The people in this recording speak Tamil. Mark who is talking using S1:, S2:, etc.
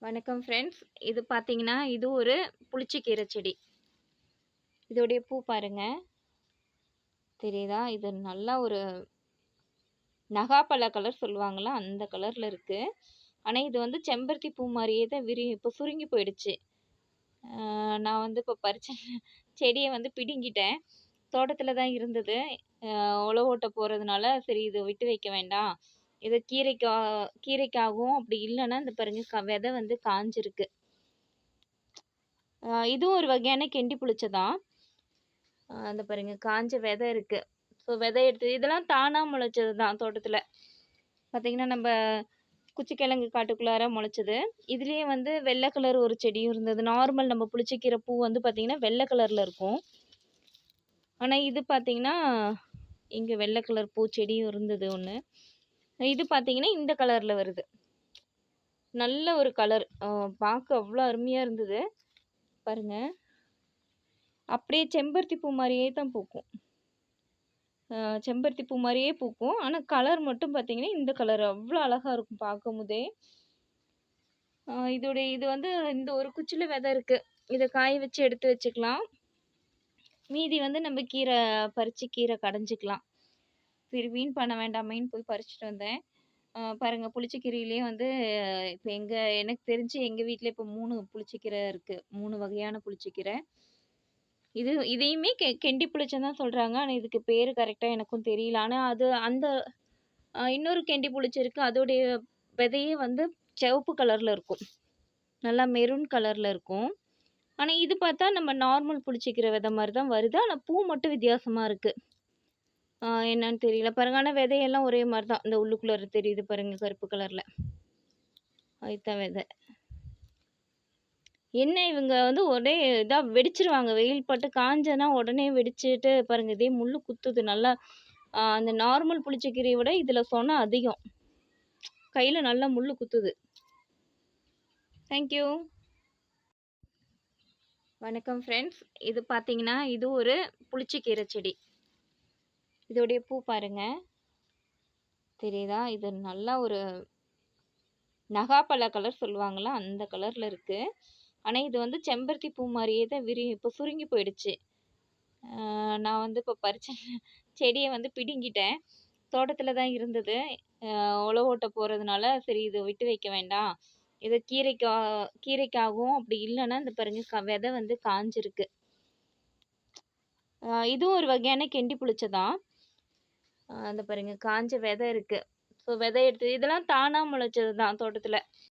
S1: வணக்கம் ஃப்ரெண்ட்ஸ். இது பார்த்தீங்கன்னா, இது ஒரு புளிச்சக்கீரை செடி. இதோடைய பூ பாருங்க. தெரியுதா? இது நல்லா ஒரு நகாப்பழ கலர் சொல்லுவாங்கல்ல, அந்த கலர்ல இருக்கு. ஆனா, இது வந்து செம்பருத்தி பூ மாரியே தான் இப்ப சுருங்கி போயிடுச்சு. நான் வந்து இப்ப பறிச்ச செடிய வந்து பிடுங்கிட்டேன். தோட்டத்துல தான் இருந்தது. உழவு ஓட்ட போறதுனால, சரி இத விட்டு வைக்க வேண்டாம். இத கீரைக்காகவும், அப்படி இல்லன்னா இந்த பாருங்க விதை வந்து காஞ்சிருக்கு. இதுவும் ஒரு வகையான கெண்டி புளிச்ச தான். இந்த பாருங்க காஞ்ச விதை இருக்கு. ஸோ விதை எடுத்து இதெல்லாம் தானா முளைச்சது தான் தோட்டத்துல. பார்த்தீங்கன்னா, நம்ப குச்சிக்கிழங்கு காட்டுக்குள்ளார முளைச்சது. இதுலயே வந்து வெள்ளை கலர் ஒரு செடியும் இருந்தது. நார்மல் நம்ம புளிச்சக்கீரை பூ வந்து பார்த்தீங்கன்னா, வெள்ளை கலர்ல இருக்கும். ஆனா இது பார்த்தீங்கன்னா, இங்க வெள்ளை கலர் பூச்செடியும் இருந்தது ஒண்ணு. இது பார்த்தீங்கன்னா, இந்த கலர்ல வருது. நல்ல ஒரு கலர். பார்க்க அவ்ளோ அருமையா இருந்தது. பாருங்க. அப்படியே செம்பருத்தி பூ மாரியே தான் பூக்கும். செம்பருத்தி பூ மாரியே பூக்கும். ஆனா கலர் மட்டும் பார்த்தீங்கன்னா, இந்த கலர் அவ்ளோ அழகா இருக்கும் பார்க்கும்போதே. இது வந்து இந்த ஒரு குச்சில விதை இருக்கு. இத காய வச்சு எடுத்து வச்சுக்கலாம். மீதி வந்து நம்ம பறிச்சு கீரை கடைஞ்சுக்கலாம். சரி வீண் பண்ண வேண்டாமேன்னு போய் பறிச்சுட்டு வந்தேன். பாருங்க புளிச்சக்கீரையிலேயே வந்து இப்ப எனக்கு தெரிஞ்சு எங்க வீட்ல இப்ப 3 புளிச்சக்கீரை இருக்கு. 3 வகையான புளிச்சக்கீரை. இதையுமே கெண்டி புளிச்சன்னு தான் சொல்றாங்க. ஆனா இதுக்கு பேரு கரெக்ட்டா எனக்கும் தெரியல. ஆனா அது அந்த இன்னொரு கெண்டி புளிச்சிருக்கு. அதோடைய விதையே வந்து சிவப்பு கலர்ல இருக்கும். நல்லா மெரூன் கலர்ல இருக்கும். ஆனா இது பார்த்தா நம்ம நார்மல் புளிச்சக்கீரை விதை மாரி தான் வருது. ஆனா பூ மட்டும் வித்தியாசமா இருக்கு. என்னன்னு தெரியல. பாருங்க ஆனா விதையெல்லாம் ஒரே மாரி தான். இந்த உள்ளுக்குள்ள தெரியுது பாருங்க கருப்பு கலர்ல. அதுதான் விதை. என்ன இவங்க வந்து ஒரே இதா வெடிச்சிருவாங்க. வெயில் பட்டு காஞ்சனா உடனே வெடிச்சுட்டு பாருங்க இதே முள்ளு குத்துது நல்லா. அந்த நார்மல் புளிச்சக்கீரைய விட இதுல சொன அதிகம். கையில நல்லா முள்ளு குத்துது. Thank you. வணக்கம் ஃப்ரெண்ட்ஸ். இது பார்த்தீங்கன்னா, இது ஒரு புளிச்சக்கீரை செடி. இதோடைய பூ பாருங்க. தெரியுதா? இது நல்லா ஒரு நகாப்பழ கலர் சொல்லுவாங்கல்ல, அந்த கலர்ல இருக்கு. ஆனா இது வந்து செம்பருத்தி பூ மாரியே தான் இப்ப சுருங்கி போயிடுச்சு. நான் வந்து இப்ப பறிச்ச செடிய வந்து பிடுங்கிட்டேன். தோட்டத்துல தான் இருந்தது. உழவு ஓட்ட போறதுனால, சரி இத விட்டு வைக்க வேண்டாம். இத கீரைக்காகவும், அப்படி இல்லன்னா இந்த பாருங்க விதை வந்து காஞ்சிருக்கு. இதுவும் ஒரு வகையான கெண்டி புளிச்ச தான். இந்த பாருங்க காஞ்ச விதை இருக்கு. ஸோ விதை எடுத்து இதெல்லாம் தானா முளைச்சது தான் தோட்டத்துல.